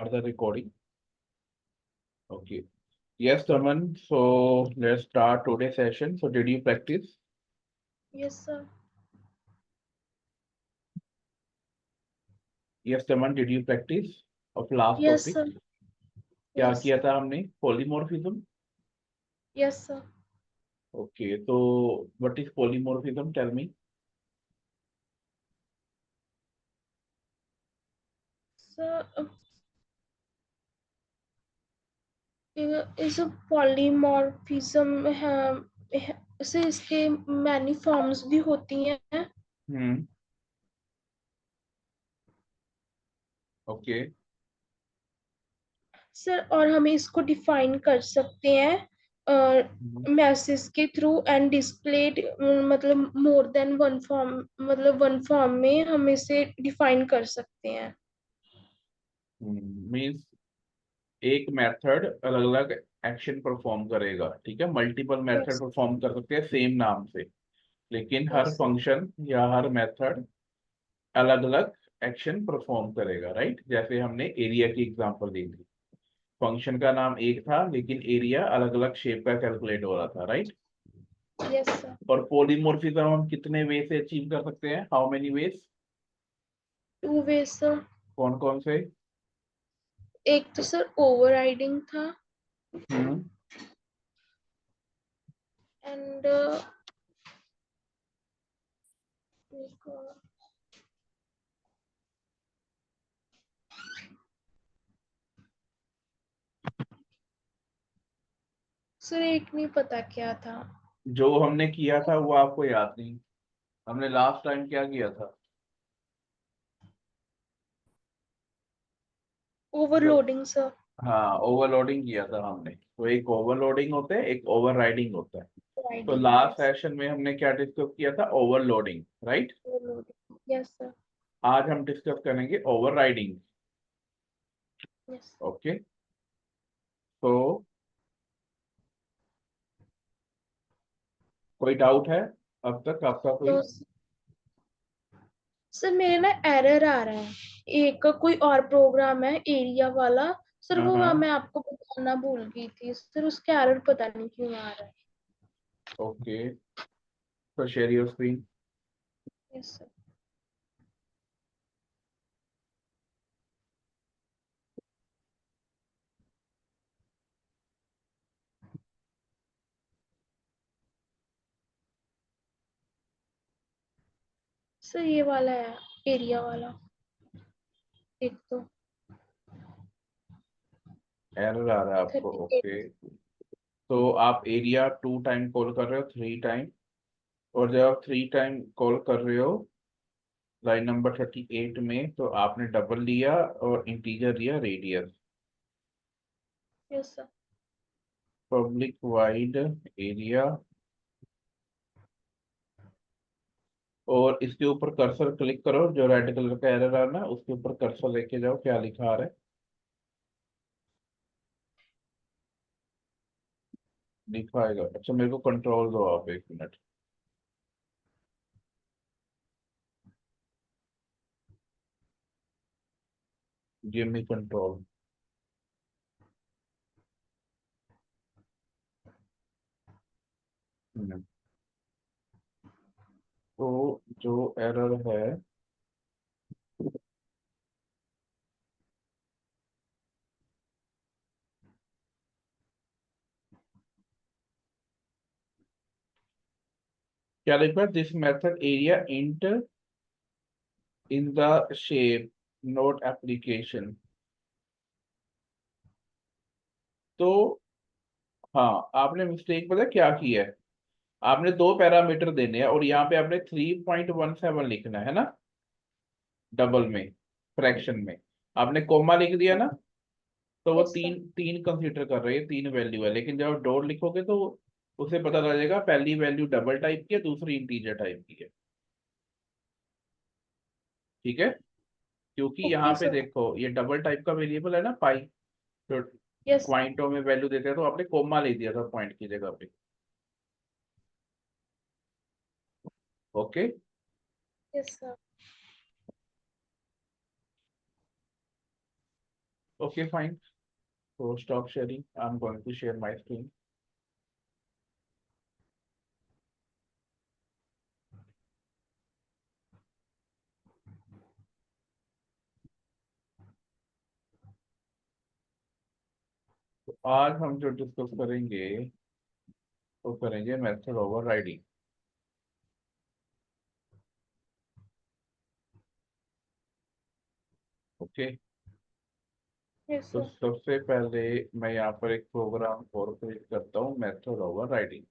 the recording. Okay. Yes, Taman. So let's start today's session. So did you practice? Yes, sir. Yes, Taman. Did you practice of last Yes, topic? sir. क्या Yes, किया sir. था हमने? Polymorphism. Yes, sir. Okay. So what is polymorphism? Tell me. So, is a polymorphism से इसके many forms भी होती हैं. Hmm. Okay. Sir और हमें इसको डिफाइन कर सकते हैं मैसेज के थ्रू एंड डिस्प्लेड मतलब मोर देन वन फॉर्म मतलब वन फॉर्म में हम इसे डिफाइन कर सकते हैं. Means एक मेथड अलग अलग एक्शन परफॉर्म करेगा. ठीक है. Multiple method yes. परफॉर्म कर सकते हैं सेम नाम से, लेकिन हर यस. फंक्शन या हर मेथड अलग अलग एक्शन परफॉर्म करेगा. राइट. जैसे हमने एरिया की एग्जांपल दी थी. फंक्शन का नाम एक था लेकिन एरिया अलग अलग शेप का कैलकुलेट हो रहा था. राइट. Yes sir. और पॉलीमॉर्फिज्म हम कितने वे से अचीव कर सकते हैं? How many ways? 2 ways sir. कौन कौन से? एक तो सर ओवरराइडिंग था हम्म. एंड सर एक नहीं पता क्या था. जो हमने किया था वो आपको याद नहीं? हमने लास्ट टाइम क्या किया था? मतलब ओवरलोडिंग सर. हाँ, ओवरलोडिंग किया था हमने. तो एक ओवरलोडिंग होता है, एक ओवरराइडिंग होता है. तो राइडिंग. Last yes. सेशन में हमने क्या डिस्कस किया था? Overloading. Right. Overloading. Yes sir. आज हम डिस्कस करेंगे ओवरराइडिंग. यस. ओके. तो कोई डाउट है अब तक आपका कोई? तो सर मेरे ना एरर आ रहा है. एक कोई और प्रोग्राम है एरिया वाला. सर हाँ वो हाँ. मैं आपको बताना भूल गई थी सर. उसका एरर पता नहीं क्यों आ रहा है. ओके. तो share your screen. Yes sir. Sir ये वाला है एरिया वाला. एक तो एरर आ रहा है आपको? 38. ओके. तो आप एरिया 2 टाइम कॉल कर रहे हो, 3 टाइम. और जब आप 3 टाइम कॉल कर रहे हो लाइन नंबर 38 में, तो आपने डबल लिया और इंटीजर लिया radius. Yes sir. Public wide area. और इसके ऊपर कर्सर क्लिक करो, जो रेड कलर का एरर आ रहा है उसके ऊपर कर्सर लेके जाओ. क्या लिखा आ रहा है? दिखाएगा. अच्छा, मेरे को कंट्रोल दो आप 1 मिनट. Give me control. तो जो एरर है, क्या लिखा है? This method area int in the shape note application. तो हाँ, आपने मिस्टेक पता है क्या किया है? आपने 2 पैरामीटर देने हैं और यहाँ पे आपने 3.17 लिखना है ना, डबल में, फ्रैक्शन में. आपने कोमा लिख दिया ना. तो वो यस सर. तीन तीन कंसीडर कर रही है, 3 वैल्यू है. लेकिन जब आप डॉट लिखोगे तो उसे पता लग जाएगा पहली वैल्यू डबल टाइप की है, दूसरी इंटीजर टाइप की है. ठीक है. क्योंकि यहाँ ओके पे सर. देखो ये डबल टाइप का वेरिएबल है ना, पाई. तो यस. पॉइंटों में वैल्यू देते हैं, तो आपने कोमा ले दिया था पॉइंट की जगह पे. Okay. Yes sir. Okay, fine. So stop sharing. I'm going to share my screen. तो आज हम जो डिस्कस करेंगे वो करेंगे method over riding. Okay. Yes, तो sir. सबसे पहले मैं यहाँ पर एक प्रोग्राम और क्रिएट करता हूँ, मेथड ओवर राइडिंग।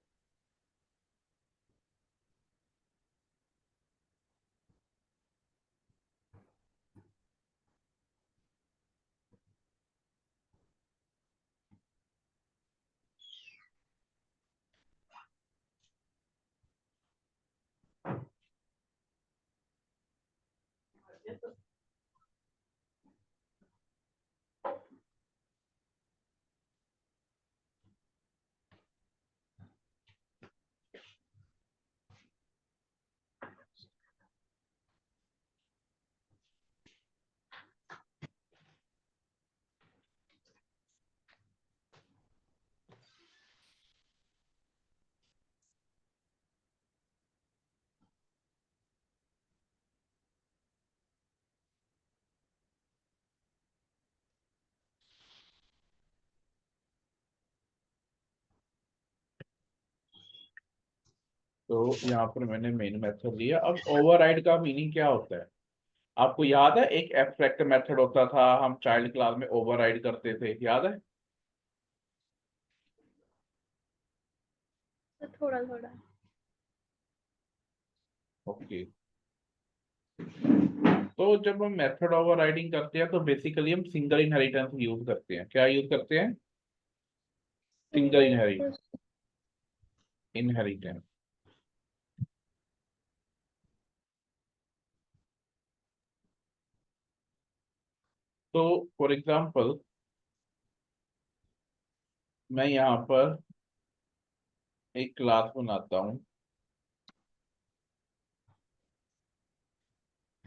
तो यहाँ पर मैंने मेन मेथड लिया। अब ओवरराइड का मीनिंग क्या होता है? आपको याद है एक एब्स्ट्रैक्ट मेथड होता था, हम चाइल्ड क्लास में ओवरराइड करते थे, याद है? तो थोड़ा थोड़ा। ओके। तो जब हम मेथड ओवरराइडिंग करते हैं तो बेसिकली हम सिंगल इनहेरिटेंस यूज करते हैं। क्या यूज करते हैं? Single Yes. इनहेरिटेंस। तो फॉर एग्जांपल मैं यहाँ पर एक क्लास बनाता हूँ,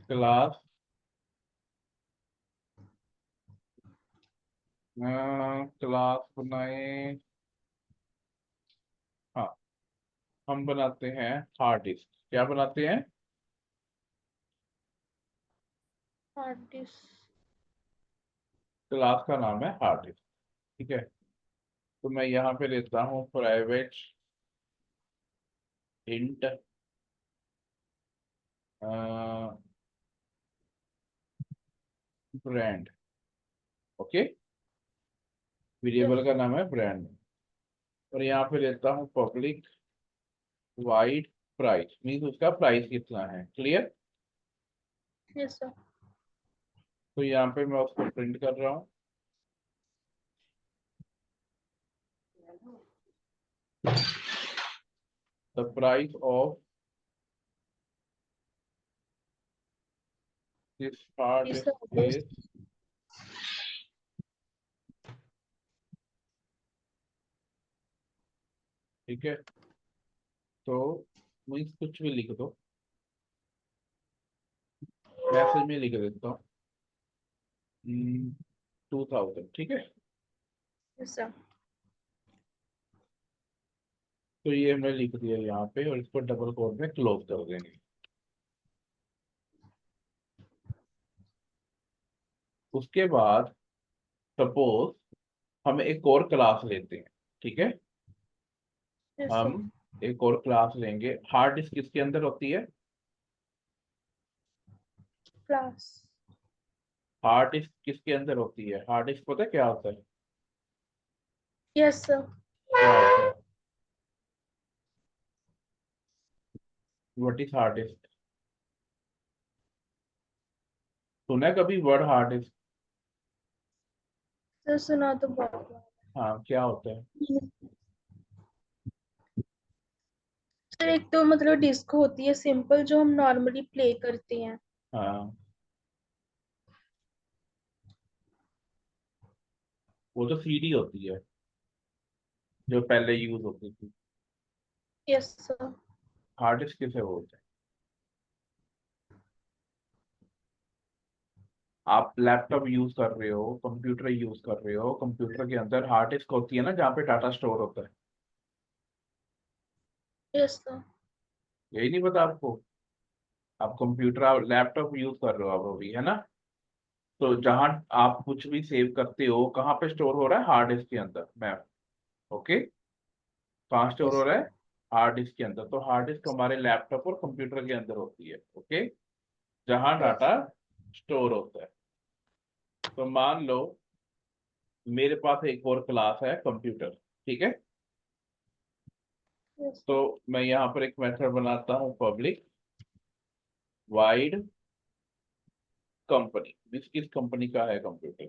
क्लास क्लास बनाए। हाँ, हम बनाते हैं हार्ड डिस्क। क्या बनाते हैं? Hard disk. क्लास का नाम है हार्ड डिस्क। ठीक है। तो मैं यहाँ पे लेता हूँ private int brand. Okay. Yes. Variable का नाम है ब्रांड। और यहाँ पे लेता हूँ पब्लिक वाइड प्राइस, मीन्स उसका प्राइस कितना है। क्लियर? Yes, sir. तो यहाँ पे मैं उसको प्रिंट कर रहा हूँ। The price of this hard This disk hard disk. Is. ठीक है। तो मीन्स कुछ भी लिख दो, मैसेज में लिख देता हूँ 2000। ठीक है। Yes, sir. तो ये हमने लिख दिया यहाँ पे, और इसको डबल कोट में क्लोज कर देंगे। उसके बाद सपोज हम एक और क्लास लेते हैं। ठीक है। Yes, हम sir. एक और क्लास लेंगे। हार्ड डिस्क किसके अंदर होती है? Class. हार्ड डिस्क किसके अंदर होती है? हार्ड डिस्क पता है क्या होता है? Yes, sir. क्या होता है? What is hard disk? सुना है कभी वर्ड हार्ड डिस्क? Sir, सुना तो बहुत बार। हाँ, क्या होता है? सर एक तो मतलब डिस्क होती है सिंपल जो हम नॉर्मली प्ले करते हैं। हाँ, वो तो सीडी होती है जो पहले यूज होती थी। Yes sir. हार्ड डिस्क किसे बोलते हैं? आप लैपटॉप यूज कर रहे हो, कंप्यूटर यूज कर रहे हो, कंप्यूटर के अंदर हार्ड डिस्क होती है ना, जहाँ पे डाटा स्टोर होता है। Yes sir. यही नहीं पता आपको? आप कंप्यूटर लैपटॉप यूज कर रहे हो आप अभी, है ना? तो जहाँ आप कुछ भी सेव करते हो, कहाँ पे स्टोर हो रहा है? हार्ड डिस्क के अंदर मैप। ओके। कहाँ स्टोर हो यस। रहा है? हार्ड डिस्क के अंदर। तो हार्ड डिस्क हमारे लैपटॉप और कंप्यूटर के अंदर होती है। ओके। जहाँ यस। डाटा स्टोर होता है। तो मान लो मेरे पास एक और क्लास है कंप्यूटर, ठीक है? यस। तो मैं यहाँ पर एक मेथड बनाता हूँ, पब्लिक वाइड कंपनी। किस कंपनी का है कंप्यूटर?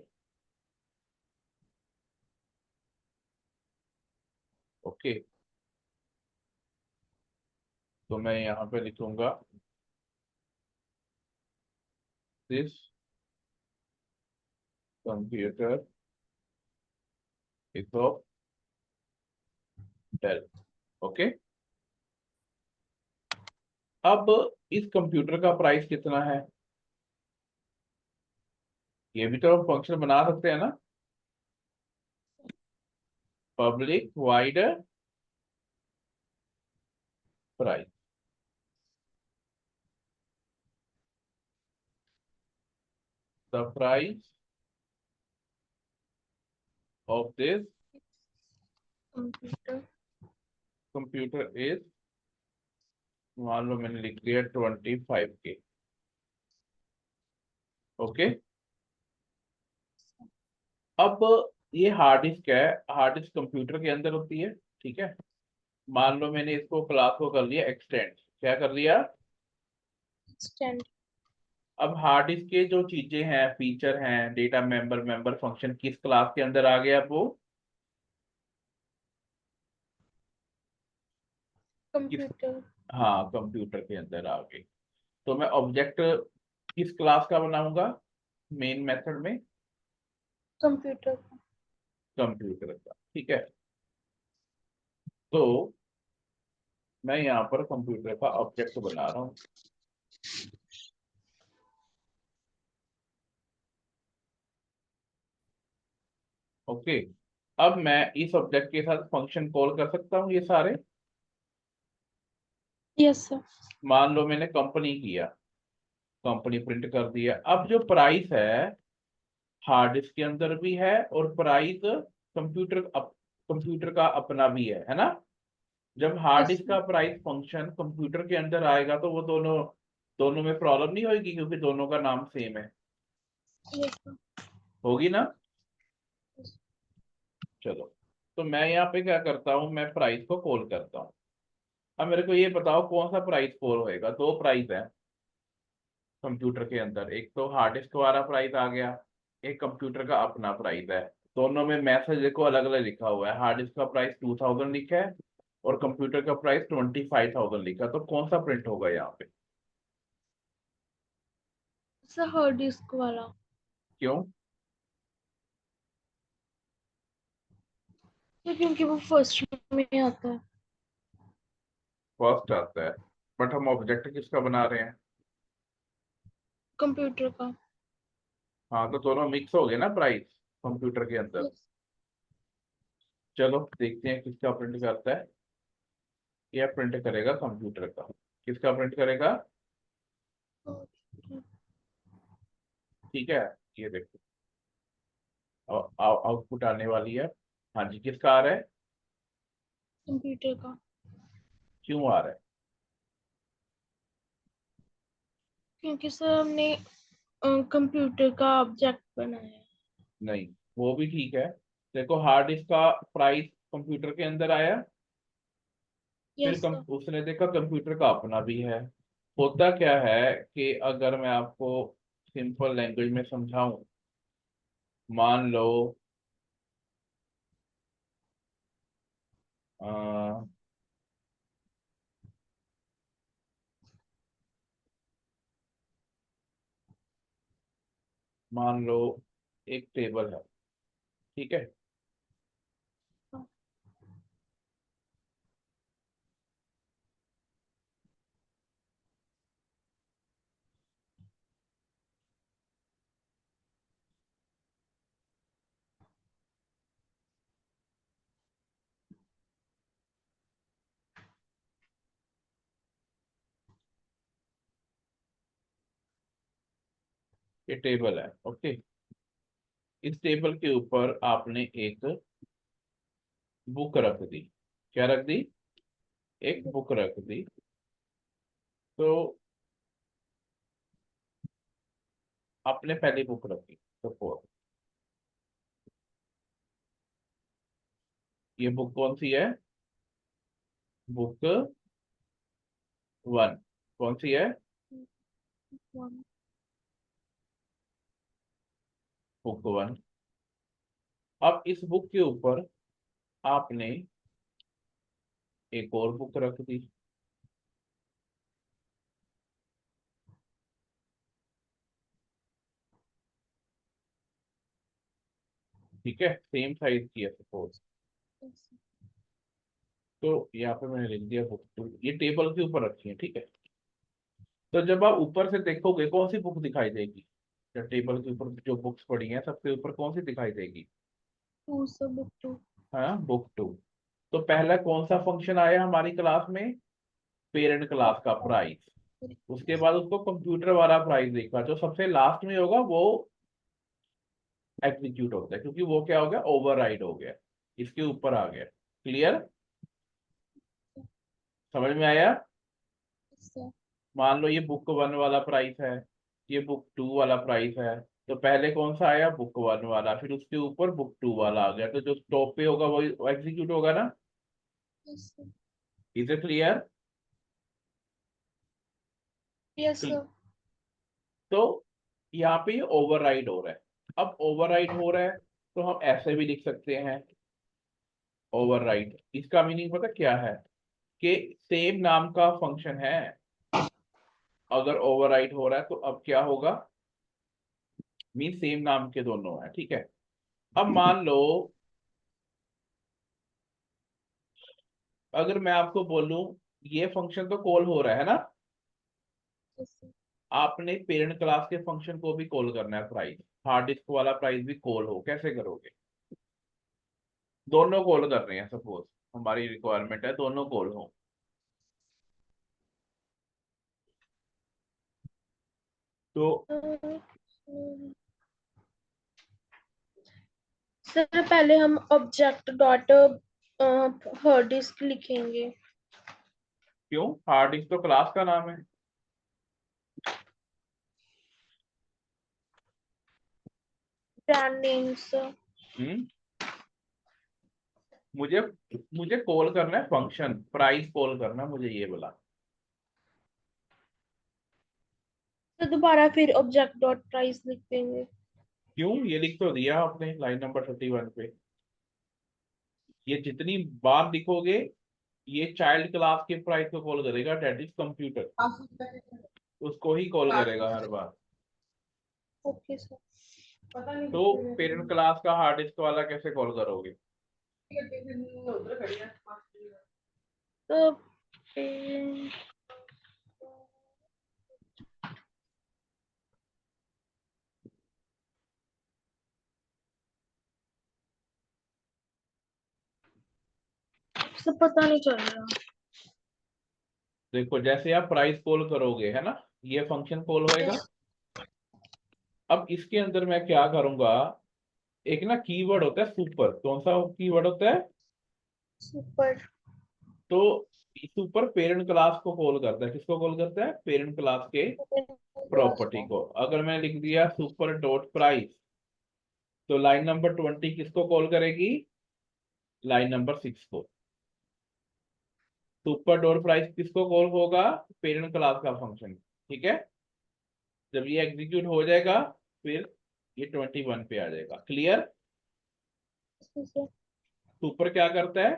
ओके। तो मैं यहाँ पे लिखूंगा this computer is of Dell. Okay. अब इस कंप्यूटर का प्राइस कितना है? ये भी तो हम फंक्शन बना सकते हैं ना। Public wide price. The price of this computer. Computer is, मान लो मैंने लिख दिया 25K। ओके। अब ये हार्ड डिस्क है। हार्ड डिस्क कंप्यूटर के अंदर होती है, ठीक है? मान लो मैंने इसको क्लास को कर लिया एक्सटेंड। क्या कर लिया? एक्सटेंड। अब हार्ड डिस्क के जो चीजें हैं, फीचर हैं, डेटा मेंबर, मेंबर फंक्शन, किस क्लास के अंदर आ गया अब वो? किस? कंप्यूटर। हाँ, कंप्यूटर के अंदर आ गई। तो मैं ऑब्जेक्ट किस क्लास का बनाऊंगा मेन मेथड में? कंप्यूटर। कंप्यूटर का, ठीक है? तो मैं यहाँ पर कंप्यूटर का ऑब्जेक्ट बना रहा हूँ। ओके। अब मैं इस ऑब्जेक्ट के साथ फंक्शन कॉल कर सकता हूँ ये सारे। Yes sir. मान लो मैंने कंपनी किया, कंपनी प्रिंट कर दिया। अब जो प्राइस है हार्ड डिस्क के अंदर भी है, और प्राइस कंप्यूटर का अपना भी है ना? जब हार्ड यस डिस्क सर। का प्राइस फंक्शन कंप्यूटर के अंदर आएगा तो वो दोनों दोनों में प्रॉब्लम नहीं होगी, क्योंकि दोनों का नाम सेम है। Yes sir. होगी ना? चलो। तो मैं यहाँ पे क्या करता हूँ, मैं प्राइस को कॉल करता हूँ। अब मेरे को ये बताओ कौन सा प्राइस कॉल होएगा? दो प्राइस है कंप्यूटर के अंदर, एक तो हार्ड डिस्क वाला प्राइस आ गया, एक कंप्यूटर का अपना प्राइस है। दोनों में मैसेज देखो अलग अलग लिखा हुआ है। हार्ड डिस्क का प्राइस 2000 लिखा है, और कंप्यूटर का प्राइस 25,000 लिखा। तो कौन सा प्रिंट होगा यहाँ पे? सर हार्ड डिस्क वाला। क्यों? तो क्योंकि वो फर्स्ट में आता है। फर्स्ट आता है। बट हम ऑब्जेक्ट किसका बना रहे हैं? कंप्यूटर का। हाँ, तो दोनों मिक्स हो गए ना प्राइस कंप्यूटर के अंदर। यस। चलो देखते हैं किसका प्रिंट करता है। यह प्रिंट करेगा कंप्यूटर का। किसका प्रिंट करेगा? ठीक है। ये देखो आउटपुट आने वाली है। हाँ जी, किसका आ रहा है? कंप्यूटर का। क्यों आ रहा है? क्योंकि सर हमने कंप्यूटर का ऑब्जेक्ट बनाया है। नहीं, वो भी ठीक है। देखो हार्ड डिस्क का प्राइस कंप्यूटर के अंदर आया, फिर यस सर। उसने देखा कंप्यूटर का अपना भी है। होता क्या है कि अगर मैं आपको सिंपल लैंग्वेज में समझाऊं, मान लो अ, मान लो एक टेबल है, ठीक है? ये टेबल है, ओके। इस टेबल के ऊपर आपने एक बुक रख दी। क्या रख दी? एक बुक रख दी। तो आपने पहली बुक रखी, सपोज ये बुक कौन सी है? बुक 1। कौन सी है? बुक 1। अब इस बुक के ऊपर आपने एक और बुक रख दी। ठीक है, सेम साइज की है सपोज। तो यहाँ पे मैंने लिख दिया बुक 2, ये टेबल के ऊपर रखी है, ठीक है। तो जब आप ऊपर से देखोगे कौन सी बुक दिखाई देगी? जब टेबल के ऊपर जो बुक्स पड़ी हैं सबसे ऊपर कौन सी दिखाई देगी? Book two. हाँ, बुक 2। तो पहला कौन सा फंक्शन आया हमारी क्लास में? पेरेंट क्लास का प्राइस। उसके बाद उसको कंप्यूटर वाला प्राइस देखा, जो सबसे लास्ट में होगा वो एग्जीक्यूट होता है, क्योंकि वो क्या हो गया? ओवरराइड हो गया, इसके ऊपर आ गया। क्लियर? समझ में आया? मान लो ये बुक 1 वाला प्राइस है, ये बुक 2 वाला प्राइस है। तो पहले कौन सा आया? बुक 1 वाला, फिर उसके ऊपर बुक 2 वाला आ गया, तो जो टॉप पे होगा वो एग्जीक्यूट होगा ना। Is it clear? Yes sir. तो यहाँ पे ओवरराइड हो रहा है। अब ओवरराइड हो रहा है तो हम ऐसे भी लिख सकते हैं। ओवरराइड, इसका मीनिंग पता क्या है? कि सेम नाम का फंक्शन है, अगर ओवरराइड हो रहा है तो अब क्या होगा? मीन सेम नाम के दोनों है, ठीक है। अब मान लो अगर मैं आपको बोलूं ये फंक्शन तो कॉल हो रहा है ना, आपने पेरेंट क्लास के फंक्शन को भी कॉल करना है, प्राइस हार्ड डिस्क वाला प्राइस भी कॉल हो, कैसे करोगे? दोनों कॉल कर रहे हैं, सपोज हमारी रिक्वायरमेंट है दोनों कॉल हो। तो सर पहले हम ऑब्जेक्ट डॉट हार्ड डिस्क लिखेंगे। क्यों? हार्ड डिस्क तो क्लास का नाम है। Brand names. हम्म मुझे मुझे कॉल करना है फंक्शन, प्राइस कॉल करना है मुझे, ये बोला। तो दोबारा फिर ऑब्जेक्ट डॉट प्राइस लिख देंगे। क्यों? ये लिख तो दिया आपने लाइन नंबर 31 पे। ये जितनी बार लिखोगे ये चाइल्ड क्लास के प्राइस को कॉल करेगा, डेट इज कंप्यूटर, उसको ही कॉल करेगा हर बार। Okay sir. तो पेरेंट क्लास का हार्ड डिस्क वाला कैसे कॉल करोगे? तो फिर सब पता नहीं चल रहा। देखो जैसे आप प्राइस कॉल करोगे है ना, ये फंक्शन कॉल होएगा। अब इसके अंदर मैं क्या करूंगा? एक ना कीवर्ड होता है सुपर, कौन सा कीवर्ड होता है? सुपर। तो सुपर पेरेंट क्लास को कॉल करता है, किसको कॉल करता है? पेरेंट क्लास के क्लास प्रॉपर्टी को। को। अगर मैं लिख दिया सुपर डॉट प्राइस, तो लाइन नंबर 20 किसको कॉल करेगी? लाइन नंबर 6 को। सुपर डॉट प्राइस किसको कॉल होगा? पेरेंट क्लास का फंक्शन, ठीक है। जब ये एग्जीक्यूट हो जाएगा फिर ये 21 पे आ जाएगा। क्लियर? सुपर क्या करता है?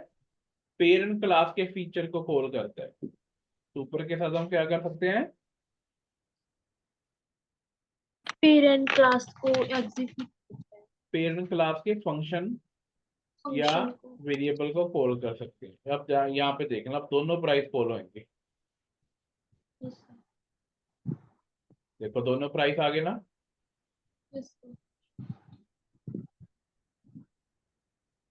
पेरेंट क्लास के फीचर को कॉल करता है। सुपर के साथ हम क्या कर सकते हैं? पेरेंट क्लास को एग्जीक्यूट पेरेंट क्लास के फंक्शन या फंक्शन को। वेरिएबल को कॉल कर सकते हैं। अब यहाँ पे देखना, अब दोनों प्राइस कॉल होंगे। Yes sir. देखो दोनों प्राइस आ गए ना। Yes sir.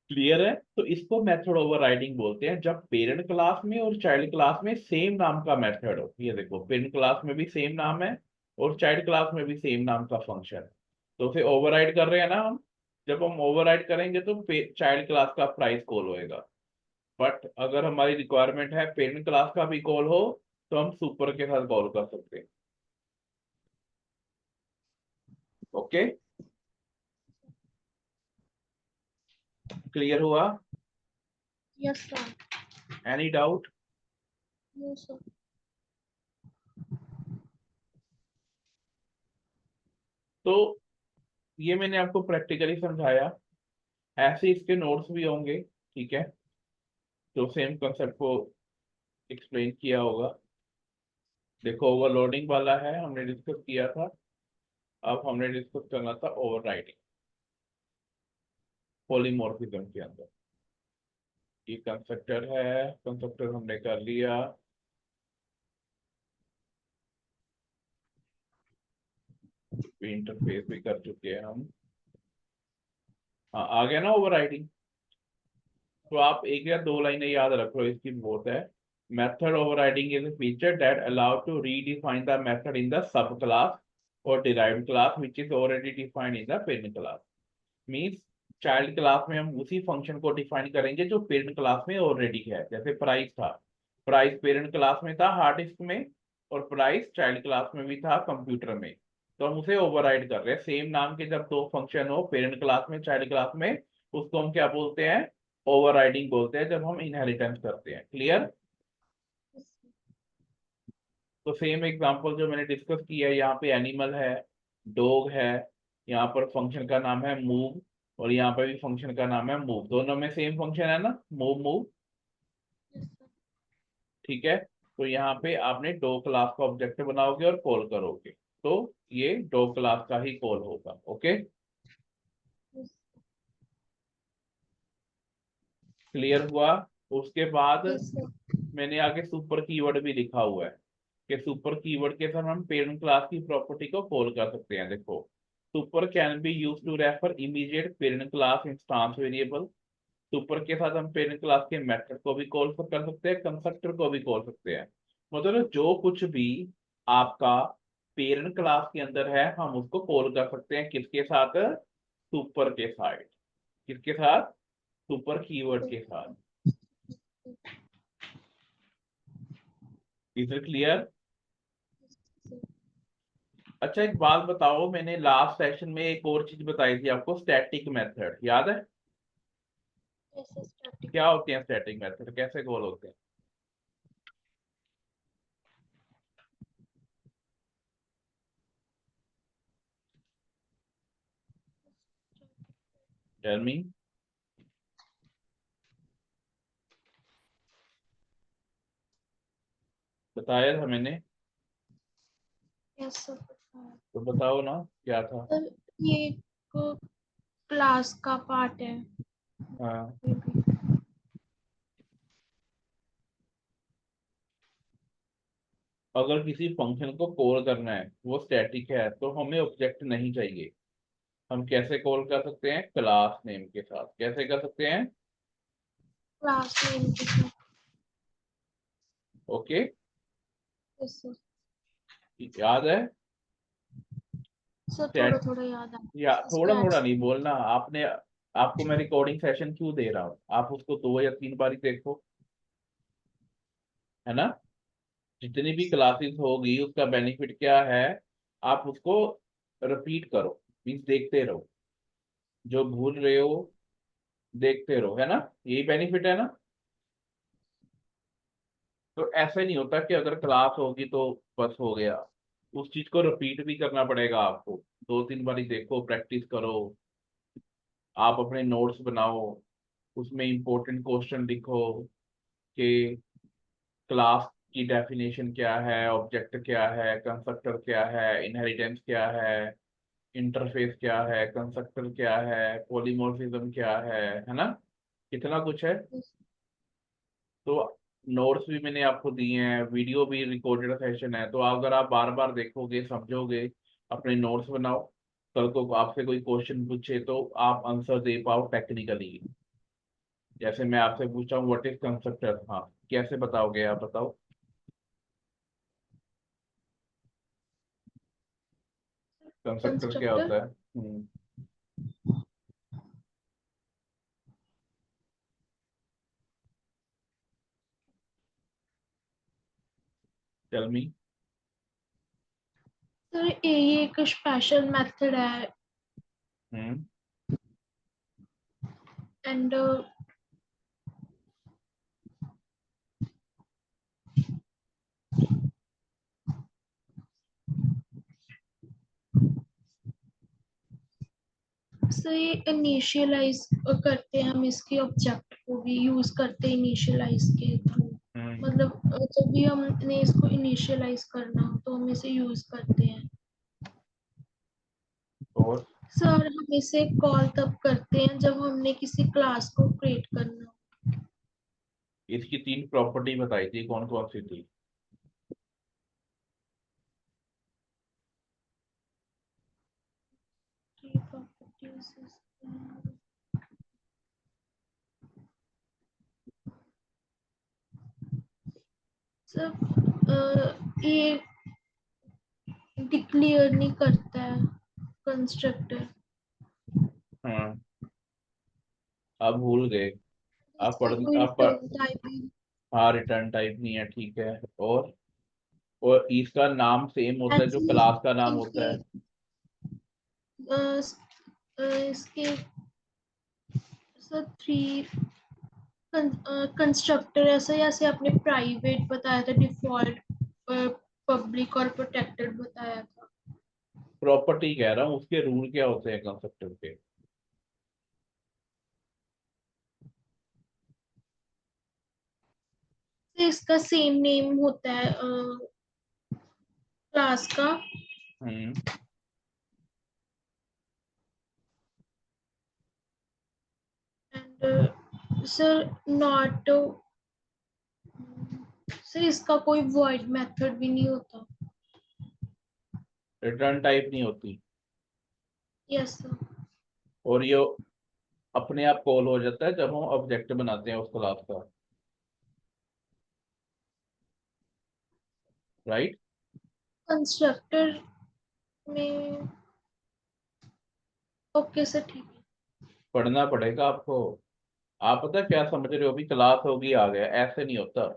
क्लियर है? तो इसको मेथड ओवरराइडिंग बोलते हैं, जब पेरेंट क्लास में और चाइल्ड क्लास में सेम नाम का मेथड हो। ये देखो पेरेंट क्लास में भी सेम नाम है और चाइल्ड क्लास में भी सेम नाम का फंक्शन। तो उसे ओवरराइड कर रहे हैं ना हम। जब हम ओवरराइड करेंगे तो चाइल्ड क्लास का प्राइस कॉल होएगा। बट अगर हमारी रिक्वायरमेंट है पेरेंट क्लास का भी कॉल हो, तो हम सुपर के साथ कॉल कर सकते हैं। ओके, क्लियर हुआ? Yes sir. Any doubt? No sir. तो ये मैंने आपको प्रैक्टिकली समझाया, ऐसे इसके नोट्स भी होंगे, ठीक है, जो सेम कंसेप्ट को एक्सप्लेन किया होगा। देखो ओवरलोडिंग वाला है, हमने डिस्कस किया था। अब हमने डिस्कस करना था ओवरराइडिंग पॉलीमॉर्फिज्म के अंदर। ये कंस्ट्रक्टर है, कंस्ट्रक्टर हमने कर लिया। इंटरफेस भी कर चुके हैं हम। हाँ, आ गया ना ओवरराइडिंग। तो आप एक या दो लाइनें याद रख लो, इसकी बहुत है। Method overriding is a feature that allow to redefine the method in the subclass or derived class which is already defined in the parent class। Means child class में हम उसी फंक्शन को डिफाइन करेंगे जो पेरेंट क्लास में already है। जैसे price था, प्राइस पेरेंट क्लास में था हार्ड डिस्क में, और प्राइस चाइल्ड क्लास में भी था कंप्यूटर में। तो हम उसे ओवरराइड कर रहे हैं। सेम नाम के जब दो फंक्शन हो पेरेंट क्लास में चाइल्ड क्लास में, उसको हम क्या बोलते हैं? ओवरराइडिंग बोलते हैं, जब हम इनहेरिटेंस करते हैं। क्लियर? तो सेम एग्जांपल जो मैंने डिस्कस किया है, यहाँ पे एनिमल है, डॉग है, यहाँ पर फंक्शन का नाम है मूव, और यहाँ पर भी फंक्शन का नाम है मूव। दोनों में सेम फंक्शन है ना, मूव मूव। ठीक है, तो यहाँ पे आपने डॉग क्लास का ऑब्जेक्ट बनाओगे और कॉल करोगे, तो ये डॉग क्लास का ही कॉल होगा। ओके, क्लियर हुआ? उसके बाद यस सर। मैंने आगे सुपर कीवर्ड भी लिखा हुआ है कि सुपर कीवर्ड के साथ हम पेरेंट क्लास की प्रॉपर्टी को कॉल कर सकते हैं। देखो, super can be use to refer immediate parent class instance variable. Super के साथ हम पेरेंट क्लास के मेथड को भी कॉल कर सकते हैं, कंस्ट्रक्टर को भी कॉल सकते हैं। मतलब जो कुछ भी आपका पेरेंट क्लास के अंदर है, हम उसको कॉल कर सकते हैं किसके साथ? सुपर के साथ। किसके साथ? सुपर कीवर्ड के साथ। Is it clear? अच्छा, एक बात बताओ, मैंने लास्ट सेशन में एक और चीज बताई थी आपको, स्टैटिक मेथड, याद है? Yes sir. क्या होते हैं स्टैटिक मेथड, कैसे कॉल होते हैं? Tell me. बताया था मैंने, यस सर। तो बताओ ना क्या था। सर ये एक क्लास का पार्ट है। हाँ, अगर किसी फंक्शन को कॉल करना है, वो स्टैटिक है, तो हमें ऑब्जेक्ट नहीं चाहिए। हम कैसे कॉल कर सकते हैं? क्लास नेम के साथ। कैसे कर सकते हैं? क्लास नेम के साथ। Okay, yes sir. याद है? सर थोड़ा स्टैट थोड़ा याद आ या थोड़ा थोड़ा स्क्रैच। नहीं बोलना आपने। आपको मैं रिकॉर्डिंग सेशन क्यों दे रहा हूँ? आप उसको 2 या 3 बार ही देखो, है ना। जितनी भी क्लासेस होगी उसका बेनिफिट क्या है? आप उसको रिपीट करो, मीन्स देखते रहो। जो भूल रहे हो, देखते रहो, है ना। यही बेनिफिट है ना। तो ऐसे नहीं होता कि अगर क्लास होगी तो बस हो गया। उस चीज को रिपीट भी करना पड़ेगा आपको। 2-3 बार ही देखो, प्रैक्टिस करो। आप अपने नोट्स बनाओ, उसमें इंपॉर्टेंट क्वेश्चन लिखो कि क्लास की डेफिनेशन क्या है, ऑब्जेक्ट क्या है, कंस्ट्रक्टर क्या है, इनहेरिटेंस क्या है, इंटरफेस क्या है, कंस्ट्रक्टर क्या है, पॉलीमॉर्फिज्म क्या है ना। कितना कुछ है। तो नोट्स भी मैंने आपको दिए हैं, वीडियो भी रिकॉर्डेड सेशन है, तो अगर आप बार बार देखोगे, समझोगे, अपने नोट्स बनाओ, कल को आपसे कोई क्वेश्चन पूछे तो आप आंसर दे पाओ टेक्निकली। जैसे मैं आपसे पूछता हूँ व्हाट इज कंस्ट्रक्टर, हाँ, कैसे बताओगे आप? बताओ। कंस्ट्रक्टर क्या कंस्ट्रक्टर। होता है? Tell me. सर ये एक स्पेशल मेथड है हम्म एंड सर ये इनिशियलाइज करते हैं हम इसके ऑब्जेक्ट को भी यूज करते हैं इनिशियलाइज के थ्रू। हम्म मतलब जब भी हमने इसको इनिशियलाइज करना हो तो हम इसे यूज करते हैं। और सर हम इसे कॉल तब करते हैं जब हमने किसी क्लास को क्रिएट करना हो। इसकी 3 प्रॉपर्टी बताई थी, कौन कौन सी थी? Three properties is, सर ये डिक्लेयर नहीं करता है कंस्ट्रक्टर। हाँ, आप भूल गए। इसका कोई आप पढ़। रिटर्न टाइप ही। हाँ, रिटर्न टाइप नहीं है, ठीक है। और इसका नाम सेम होता है जो एक्चुअली क्लास का नाम होता इनके है। इसके सर थ्री कंस्ट्रक्टर ऐसा जैसे आपने प्राइवेट बताया था, डिफॉल्ट, पब्लिक और प्रोटेक्टेड बताया था। प्रॉपर्टी कह रहा हूँ, उसके रूल क्या होते हैं कंस्ट्रक्टर के? तो इसका सेम नेम होता है क्लास का हम्म एंड सर नॉट सर इसका कोई वॉइड मेथड भी नहीं होता। रिटर्न टाइप नहीं होती। Yes sir. और ये अपने आप कॉल हो जाता है जब हम ऑब्जेक्ट बनाते हैं उस क्लास का, राइट? कंस्ट्रक्टर में ओके सर ठीक है। पढ़ना पड़ेगा आपको। आप पता क्या समझ रहे हो, अभी क्लास होगी आ गया, ऐसे नहीं होता।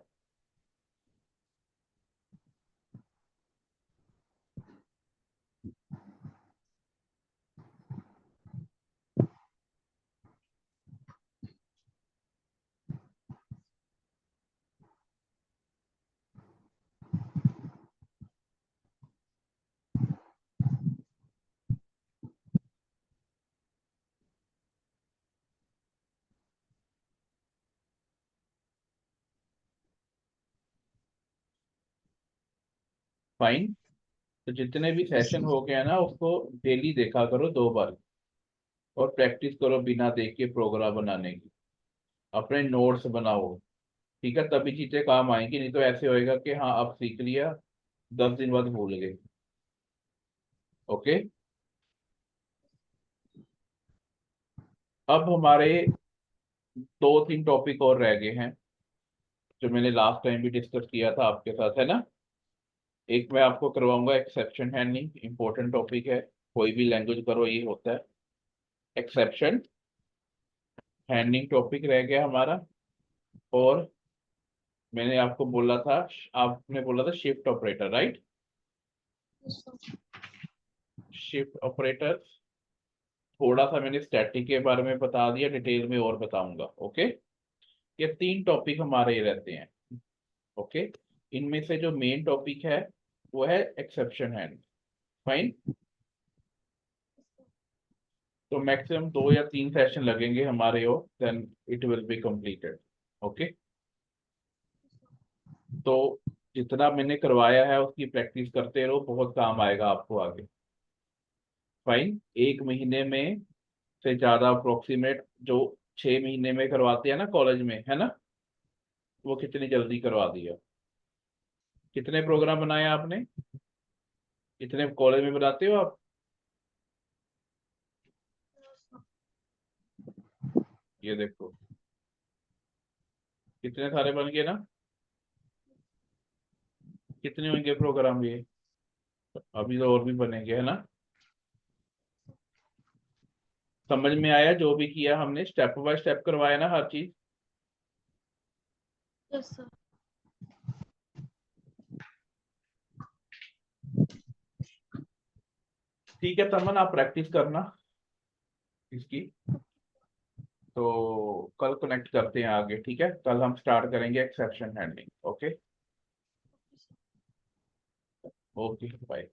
फाइन। तो जितने भी यस सेशन हो गए ना, उसको डेली देखा करो 2 बार, और प्रैक्टिस करो बिना देख के प्रोग्राम बनाने की। अपने नोट्स बनाओ, ठीक है? तभी चीजें काम आएंगी, नहीं तो ऐसे होएगा कि हाँ अब सीख लिया, 10 दिन बाद भूल गए। ओके। अब हमारे 2-3 टॉपिक और रह गए हैं, जो मैंने लास्ट टाइम भी डिस्कस किया था आपके साथ, है ना? एक मैं आपको करवाऊंगा एक्सेप्शन हैंडलिंग, इंपॉर्टेंट टॉपिक है, कोई भी लैंग्वेज करो ये होता है। एक्सेप्शन हैंडलिंग टॉपिक रह गया हमारा। और मैंने आपको बोला था, आपने बोला था shift operator, right? Sir. Shift operator, थोड़ा सा मैंने स्टैटिक के बारे में बता दिया, डिटेल में और बताऊंगा। ओके। ये 3 टॉपिक हमारे ये रहते हैं। ओके। इनमें से जो मेन टॉपिक है वो है एक्सेप्शन हैंड। फाइन। तो मैक्सिमम 2 या 3 सेशन लगेंगे हमारे, और then it will be completed. Okay. तो जितना मैंने करवाया है उसकी प्रैक्टिस करते रहो, बहुत काम आएगा आपको आगे। फाइन। 1 महीने में से ज्यादा अप्रोक्सीमेट जो 6 महीने में करवाते हैं ना कॉलेज में, है ना, वो कितनी जल्दी करवा दिया। कितने प्रोग्राम बनाए आपने? कितने कॉलेज में बनाते हो आप? ये देखो, कितने सारे बन गए ना। कितने होंगे प्रोग्राम ये? अभी तो और भी बनेंगे, है ना? समझ में आया जो भी किया हमने, स्टेप बाय स्टेप करवाया ना हर चीज। Yes sir. ठीक है तमन, आप प्रैक्टिस करना इसकी, तो कल कनेक्ट करते हैं आगे, ठीक है? कल हम स्टार्ट करेंगे exception handling. Okay. Okay bye.